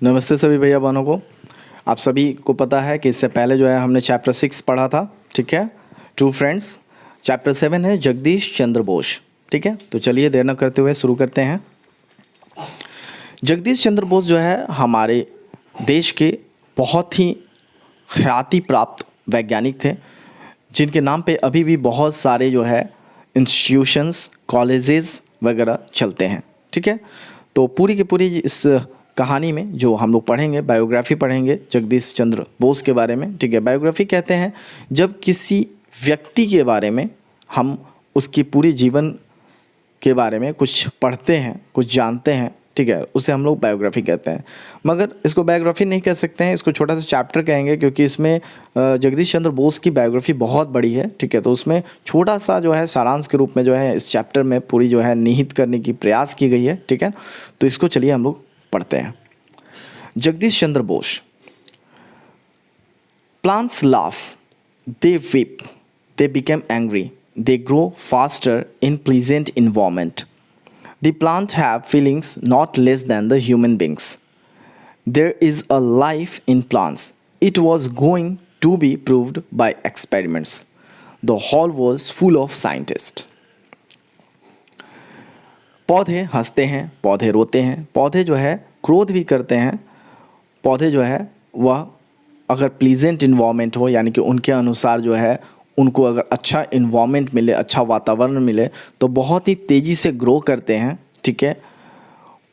नमस्ते सभी भैया बहनों को। आप सभी को पता है कि इससे पहले जो है हमने चैप्टर 6 पढ़ा था, ठीक है, ट्रू फ्रेंड्स। चैप्टर 7 है जगदीश चंद्र बोस, ठीक है। तो चलिए देर न करते हुए शुरू करते हैं। जगदीश चंद्र बोस जो है हमारे देश के बहुत ही ख्याति प्राप्त वैज्ञानिक थे, जिनके नाम पे अभी भी बहुत सारे जो है इंस्टीट्यूशंस, कॉलेजेस वगैरह चलते हैं, ठीक है। तो पूरी की पूरी इस कहानी में जो हम लोग पढ़ेंगे, बायोग्राफी पढ़ेंगे जगदीश चंद्र बोस के बारे में, ठीक है। बायोग्राफी कहते हैं जब किसी व्यक्ति के बारे में हम उसकी पूरी जीवन के बारे में कुछ पढ़ते हैं, कुछ जानते हैं, ठीक है, उसे हम लोग बायोग्राफी कहते हैं। मगर इसको बायोग्राफी नहीं कह सकते हैं, इसको छोटा सा चैप्टर कहेंगे, क्योंकि इसमें जगदीश चंद्र बोस की बायोग्राफी बहुत बड़ी है, ठीक है। तो उसमें छोटा सा जो है सारांश के रूप में जो है इस चैप्टर में पूरी जो है निहित करने की प्रयास की गई है, ठीक है। तो इसको चलिए हम लोग पढ़ते हैं। Jagdish Chandra Bose. Plants laugh, they weep, they become angry, they grow faster in pleasant environment. The plants have feelings not less than the human beings. There is a life in plants. It was going to be proved by experiments. The hall was full of scientists. पौधे हंसते हैं, पौधे रोते हैं, पौधे जो है क्रोध भी करते हैं, पौधे जो है वह अगर प्लीजेंट इन्वायरमेंट हो, यानी कि उनके अनुसार जो है उनको अगर अच्छा इन्वायरमेंट मिले, अच्छा वातावरण मिले, तो बहुत ही तेज़ी से ग्रो करते हैं, ठीक है।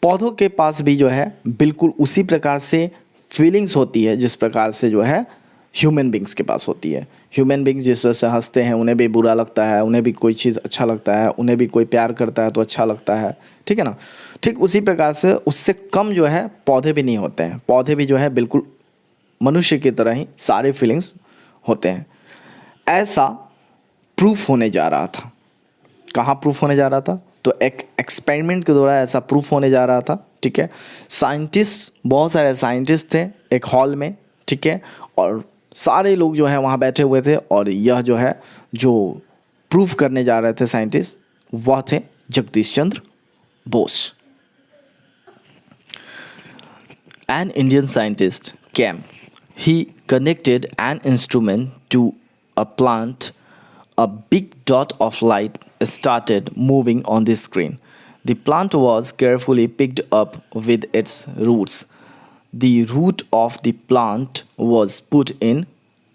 पौधों के पास भी जो है बिल्कुल उसी प्रकार से फीलिंग्स होती है जिस प्रकार से जो है ह्यूमन बींग्स के पास होती है। ह्यूमन बींग्स जिस तरह से हंसते हैं, उन्हें भी बुरा लगता है, उन्हें भी कोई चीज़ अच्छा लगता है, उन्हें भी कोई प्यार करता है तो अच्छा लगता है, ठीक है ना। ठीक उसी प्रकार से उससे कम जो है पौधे भी नहीं होते हैं। पौधे भी जो है बिल्कुल मनुष्य की तरह ही सारे फीलिंग्स होते हैं। ऐसा प्रूफ होने जा रहा था। कहाँ प्रूफ होने जा रहा था? तो एक एक्सपेरिमेंट के द्वारा ऐसा प्रूफ होने जा रहा था, ठीक है। साइंटिस्ट, बहुत सारे साइंटिस्ट थे एक हॉल में, ठीक है, और सारे लोग जो है वहाँ बैठे हुए थे, और यह जो है जो प्रूफ करने जा रहे थे साइंटिस्ट, वह थे Jagdish Chandra Bose. An Indian scientist came. He connected an instrument to a plant. A big dot of light started moving on the screen. The plant was carefully picked up with its roots. The root of the plant was put in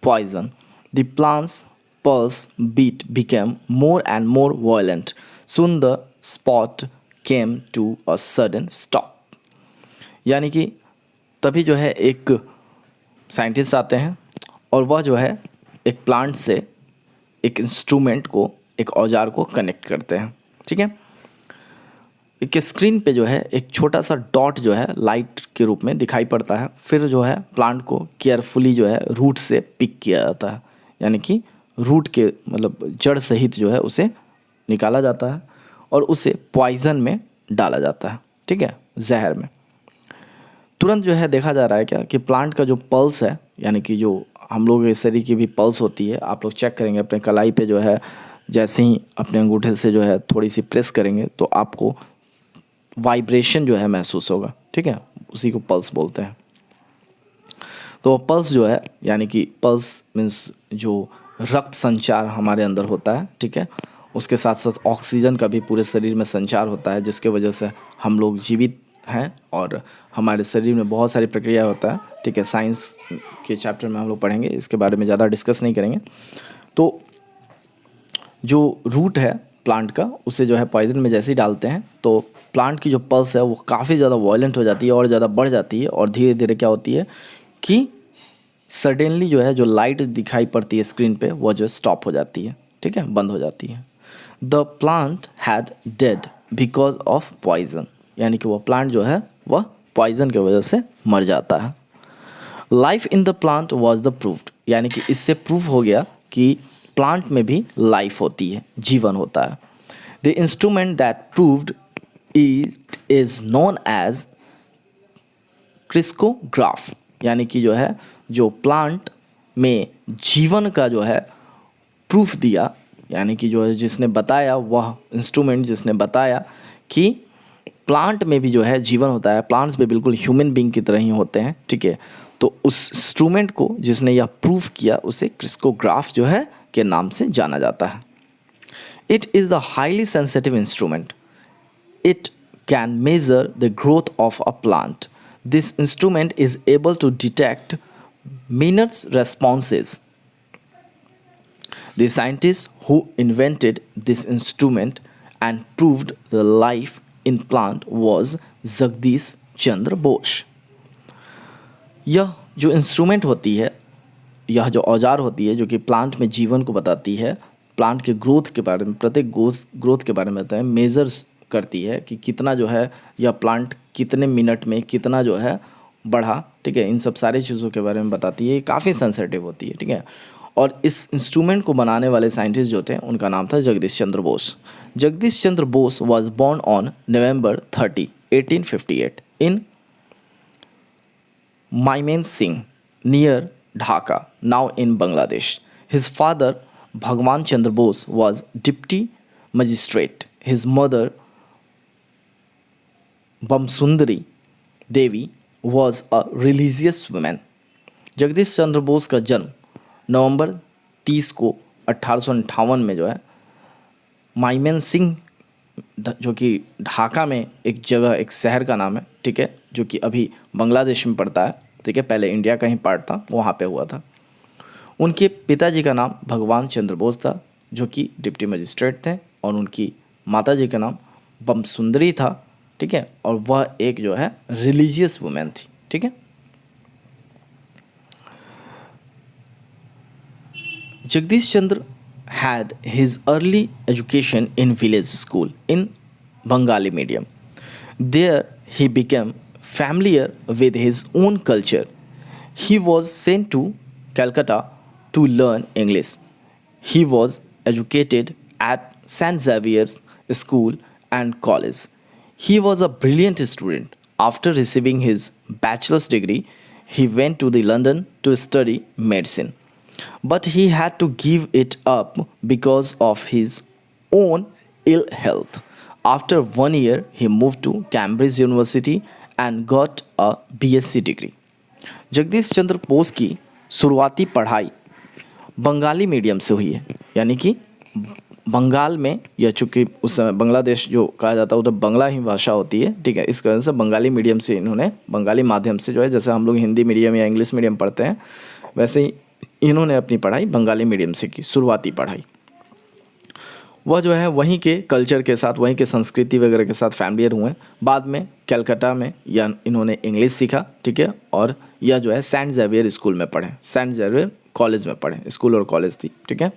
poison. The plant's pulse beat became more and more violent. Soon the spot came to a sudden stop. यानी कि तभी जो है एक scientist आते हैं और वह जो है एक प्लांट से एक इंस्ट्रूमेंट को, एक औजार को कनेक्ट करते हैं, ठीक है। एक स्क्रीन पे जो है एक छोटा सा डॉट जो है लाइट के रूप में दिखाई पड़ता है। फिर जो है प्लांट को केयरफुली जो है रूट से पिक किया जाता है, यानी कि रूट के मतलब जड़ सहित जो है उसे निकाला जाता है और उसे पॉइजन में डाला जाता है, ठीक है, जहर में। तुरंत जो है देखा जा रहा है क्या कि प्लांट का जो पल्स है, यानी कि जो हम लोग के शरीर की भी पल्स होती है, आप लोग चेक करेंगे अपने कलाई पे जो है, जैसे ही अपने अंगूठे से जो है थोड़ी सी प्रेस करेंगे तो आपको वाइब्रेशन जो है महसूस होगा, ठीक है, उसी को पल्स बोलते हैं। तो पल्स जो है, यानी कि पल्स मीन्स जो रक्त संचार हमारे अंदर होता है, ठीक है, उसके साथ साथ ऑक्सीजन का भी पूरे शरीर में संचार होता है, जिसके वजह से हम लोग जीवित हैं और हमारे शरीर में बहुत सारी प्रक्रिया होता है, ठीक है। साइंस के चैप्टर में हम लोग पढ़ेंगे, इसके बारे में ज़्यादा डिस्कस नहीं करेंगे। तो जो रूट है प्लांट का, उसे जो है पॉइजन में जैसे ही डालते हैं तो प्लांट की जो पल्स है वो काफ़ी ज़्यादा वायलेंट हो जाती है और ज़्यादा बढ़ जाती है, और धीरे धीरे क्या होती है कि सडनली जो है जो लाइट दिखाई पड़ती है स्क्रीन पे वो जो स्टॉप हो जाती है, ठीक है, बंद हो जाती है। The plant had dead because of poison, यानी कि वो प्लांट जो है वह पॉइजन की वजह से मर जाता है। Life in the plant was the proved, यानी कि इससे प्रूफ हो गया कि प्लांट में भी लाइफ होती है, जीवन होता है। The instrument that proved is known as crescograph, यानी कि जो है जो प्लांट में जीवन का जो है प्रूफ दिया, यानी कि जो है जिसने बताया, वह इंस्ट्रूमेंट जिसने बताया कि प्लांट में भी जो है जीवन होता है, प्लांट्स भी बिल्कुल ह्यूमन बीइंग की तरह ही होते हैं, ठीक है। तो उस इंस्ट्रूमेंट को जिसने यह प्रूव किया उसे क्रिस्कोग्राफ जो है के नाम से जाना जाता है। It is the highly sensitive instrument. It can measure the growth of a plant. This instrument is able to detect minutes responses. The scientist who invented this instrument and proved the life in plant was Jagdish Chandra Bose. यह जो instrument होती है, यह जो औजार होती है जो कि प्लांट में जीवन को बताती है, प्लांट के ग्रोथ के बारे में, प्रत्येक ग्रोथ के बारे में बताता है, मेजर्स करती है कि कितना जो है यह प्लांट कितने मिनट में कितना जो है बढ़ा, ठीक है। इन सब सारी चीज़ों के बारे में बताती है। ये काफ़ी सेंसिटिव होती है, ठीक है। और इस इंस्ट्रूमेंट को बनाने वाले साइंटिस्ट जो थे उनका नाम था Jagadish Chandra Bose. Jagadish Chandra Bose was born on November 30, 1858 इन Mymensingh near Dhaka, now in Bangladesh. His father, Bhagwan Chandra Bose, was deputy magistrate. His mother, Bamsundari Devi, was a religious woman. Jagadish Chandra Bose का जन्म नवंबर 30 को 1858 में जो है माइमेन सिंह, जो कि ढाका में एक जगह, एक शहर का नाम है, ठीक है, जो कि अभी बांग्लादेश में पड़ता है, ठीक है। पहले इंडिया का ही पार्ट था, वहाँ पे हुआ था। उनके पिताजी का नाम भगवान चंद्र बोस था जो कि डिप्टी मजिस्ट्रेट थे, और उनकी माताजी का नाम बमसुंदरी था, ठीक है। और वह एक जो है रिलीजियस वुमेन थी, ठीक है। जगदीश चंद्र had his early education in village school in Bengali medium. There he became familiar with his own culture. He was sent to Calcutta to learn English. He was educated at St. Xavier's School and College. He was a brilliant student. After receiving his bachelor's degree, he went to the London to study medicine. But he had to give it up because of his own ill health. After 1 year, he moved to Cambridge University and got a BSc degree. Jagdish Chandra Bose की शुरुआती पढ़ाई Bengali medium से हुई है, यानी कि बंगाल में, या चूँकि उस समय बांग्लादेश जो कहा जाता है उधर बंगला ही भाषा होती है, ठीक है। इस कारण से बंगाली मीडियम से इन्होंने, बंगाली माध्यम से जो है, जैसे हम लोग हिंदी मीडियम या इंग्लिश मीडियम पढ़ते हैं, वैसे ही इन्होंने अपनी पढ़ाई बंगाली मीडियम से की, शुरुआती पढ़ाई। वह जो है वहीं के कल्चर के साथ, वहीं के संस्कृति वगैरह के साथ फैमिलियर हुए। बाद में कलकत्ता में या इन्होंने इंग्लिश सीखा, ठीक है। और यह जो है सेंट जेवियर स्कूल में पढ़े, सेंट जेवियर कॉलेज में पढ़े, स्कूल और कॉलेज थी, ठीक है।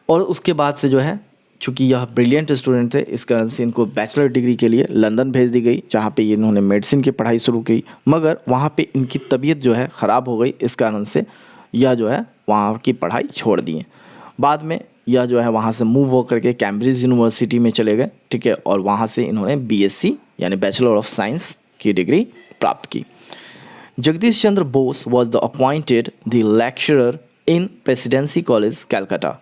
और उसके बाद से जो है, चूँकि यह ब्रिलियंट स्टूडेंट थे, इस कारण से इनको बैचलर डिग्री के लिए लंदन भेज दी गई, जहाँ पे इन्होंने मेडिसिन की पढ़ाई शुरू की। मगर वहाँ पे इनकी तबीयत जो है ख़राब हो गई, इस कारण से यह जो है वहाँ की पढ़ाई छोड़ दिए। बाद में यह जो है वहाँ से मूव हो करके कैम्ब्रिज यूनिवर्सिटी में चले गए, ठीक है। और वहाँ से इन्होंने बीएससी यानी बैचलर ऑफ साइंस की डिग्री प्राप्त की। Jagadish Chandra Bose was the appointed the lecturer in Presidency College Calcutta.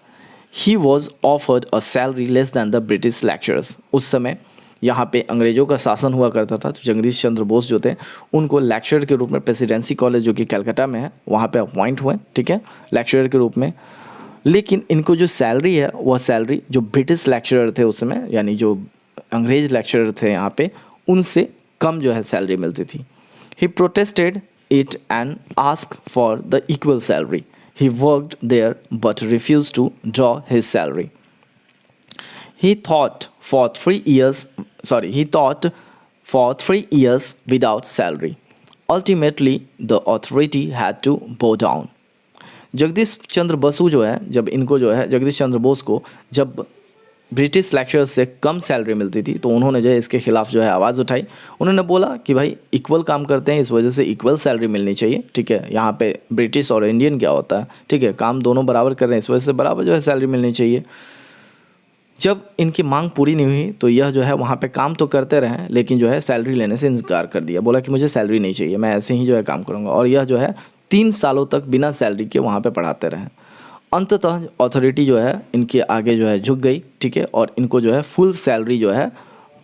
He was offered a salary less than the British lecturers. उस समय यहाँ पे अंग्रेज़ों का शासन हुआ करता था, तो जगदीश चंद्र बोस जो थे उनको लेक्चरर के रूप में प्रेसिडेंसी कॉलेज जो कि कलकत्ता में है वहाँ पे अपॉइंट हुए, ठीक है, लेक्चरर के रूप में। लेकिन इनको जो सैलरी है वह सैलरी जो ब्रिटिश लेक्चरर थे उस समय, यानी जो अंग्रेज लेक्चरर थे यहाँ पे, उनसे कम जो है सैलरी मिलती थी। He protested it and ask for the equal salary. He worked there but refuse to draw his salary. He taught for 3 years without salary. Ultimately, the authority had to bow down. Jagadish Chandra Basu जो है, जब इनको जो है जगदीश चंद्र बोस को जब British lecturers से कम salary मिलती थी, तो उन्होंने जो है इसके खिलाफ जो है आवाज़ उठाई। उन्होंने बोला कि भाई इक्वल काम करते हैं, इस वजह से इक्वल सैलरी मिलनी चाहिए, ठीक है। यहाँ पे ब्रिटिश और इंडियन क्या होता है, ठीक है, काम दोनों बराबर कर रहे हैं, इस वजह से बराबर जो है सैलरी मिलनी चाहिए। जब इनकी मांग पूरी नहीं हुई तो यह जो है वहाँ पे काम तो करते रहे, लेकिन जो है सैलरी लेने से इनकार कर दिया। बोला कि मुझे सैलरी नहीं चाहिए, मैं ऐसे ही जो है काम करूँगा। और यह जो है 3 सालों तक बिना सैलरी के वहाँ पे पढ़ाते रहे। अंततः अथॉरिटी जो है इनके आगे जो है झुक गई, ठीक है, और इनको जो है फुल सैलरी जो है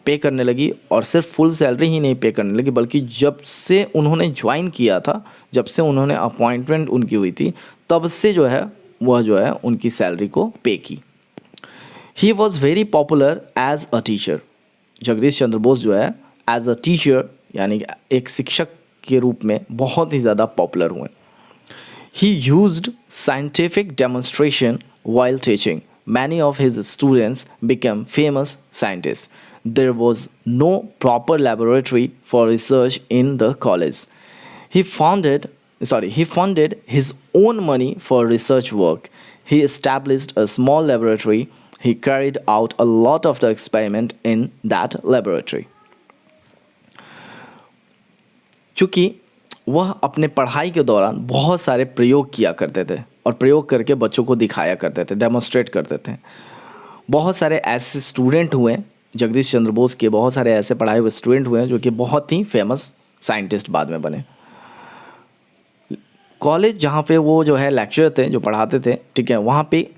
पे करने लगी, और सिर्फ फुल सैलरी ही नहीं पे करने लगी बल्कि जब से उन्होंने ज्वाइन किया था, जब से उन्होंने अपॉइंटमेंट उनकी हुई थी, तब से जो है वह जो है उनकी सैलरी को पे की। He was very popular as a teacher. Jagadish Chandra Bose जो है एज अ टीचर यानी एक शिक्षक के रूप में बहुत ही ज़्यादा पॉपुलर हुए। ही used scientific demonstration while teaching. Many of his students became famous scientists. There was no proper laboratory for research in the college. He funded his own money for research work. He established a small laboratory. He carried out a lot of the experiment in that laboratory. चूँकि वह अपने पढ़ाई के दौरान बहुत सारे प्रयोग किया करते थे और प्रयोग करके बच्चों को दिखाया करते थे, डेमोन्स्ट्रेट करते थे। बहुत सारे ऐसे स्टूडेंट हुए, जगदीश चंद्र बोस के बहुत सारे ऐसे पढ़ाए हुए स्टूडेंट हुए जो कि बहुत ही फेमस साइंटिस्ट बाद में बने। कॉलेज जहाँ पे वो जो है लेक्चरर थे जो पढ़ाते थे, ठीक है, वहाँ पे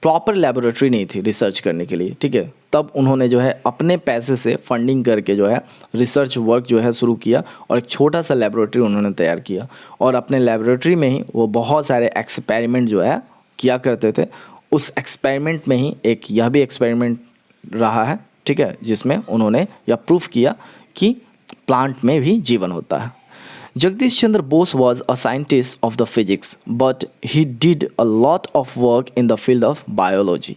प्रॉपर लेबोरेटरी नहीं थी रिसर्च करने के लिए, ठीक है। तब उन्होंने जो है अपने पैसे से फंडिंग करके जो है रिसर्च वर्क जो है शुरू किया और एक छोटा सा लेबोरेटरी उन्होंने तैयार किया, और अपने लेबोरेटरी में ही वो बहुत सारे एक्सपेरिमेंट जो है किया करते थे। उस एक्सपेरिमेंट में ही एक यह भी एक्सपेरिमेंट रहा है, ठीक है, जिसमें उन्होंने यह प्रूफ किया कि प्लांट में भी जीवन होता है। Jagdish Chandra Bose was a scientist of the physics, but he did a lot of work in the field of biology.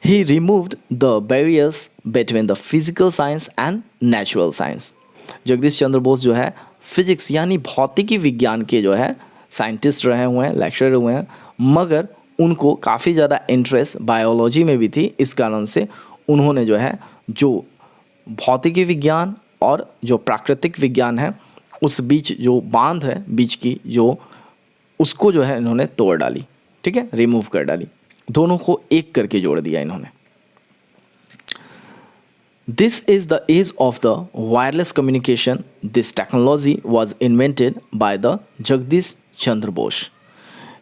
He removed the barriers between the physical science and natural science. Jagdish Chandra Bose जो है physics यानी भौतिकी विज्ञान के जो है scientist रहे हुए हैं, लेक्चरर हुए हैं, मगर उनको काफ़ी ज़्यादा इंटरेस्ट बायोलॉजी में भी थी। इस कारण से उन्होंने जो है जो भौतिकी विज्ञान और जो प्राकृतिक विज्ञान है उस बीच जो बांध है बीच की जो उसको जो है इन्होंने तोड़ डाली, ठीक है, रिमूव कर डाली, दोनों को एक करके जोड़ दिया इन्होंने। This is the age of the wireless communication. This technology was invented by the Jagdish Chandra Bose.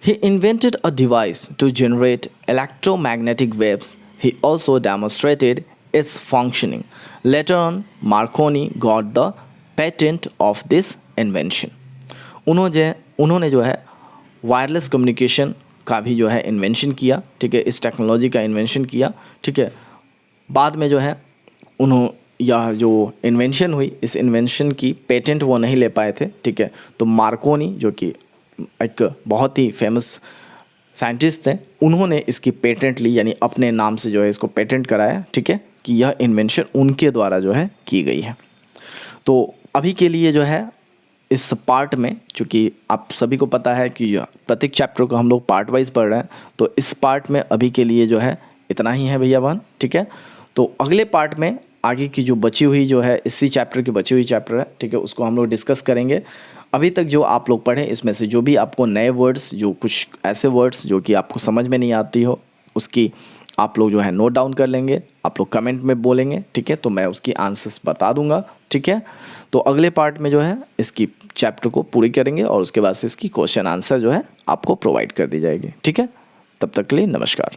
He invented a device to generate electromagnetic waves. He also demonstrated its functioning. Later on, Marconi got the patent of this invention. उन्होंने जो है wireless communication का भी जो है invention किया, ठीक है, इस टेक्नोलॉजी का इन्वेंशन किया, ठीक है। बाद में जो है यह जो इन्वेंशन हुई, इस इन्वेंशन की पेटेंट वो नहीं ले पाए थे, ठीक है। तो मार्कोनी जो कि एक बहुत ही फेमस साइंटिस्ट थे, उन्होंने इसकी पेटेंट ली, यानी अपने नाम से जो है इसको पेटेंट कराया, ठीक है, कि यह इन्वेंशन उनके द्वारा जो है की गई है। तो अभी के लिए जो है इस पार्ट में, चूँकि आप सभी को पता है कि प्रत्येक चैप्टर को हम लोग पार्ट वाइज पढ़ रहे हैं, तो इस पार्ट में अभी के लिए जो है इतना ही है भैया बहन, ठीक है। तो अगले पार्ट में आगे की जो बची हुई जो है इसी चैप्टर की बची हुई चैप्टर है, ठीक है, उसको हम लोग डिस्कस करेंगे। अभी तक जो आप लोग पढ़े इसमें से जो भी आपको नए वर्ड्स, जो कुछ ऐसे वर्ड्स जो कि आपको समझ में नहीं आती हो, उसकी आप लोग जो है नोट डाउन कर लेंगे, आप लोग कमेंट में बोलेंगे, ठीक है, तो मैं उसकी आंसर्स बता दूंगा, ठीक है। तो अगले पार्ट में जो है इसकी चैप्टर को पूरी करेंगे और उसके बाद से इसकी क्वेश्चन आंसर जो है आपको प्रोवाइड कर दी जाएगी, ठीक है। तब तक के लिए नमस्कार।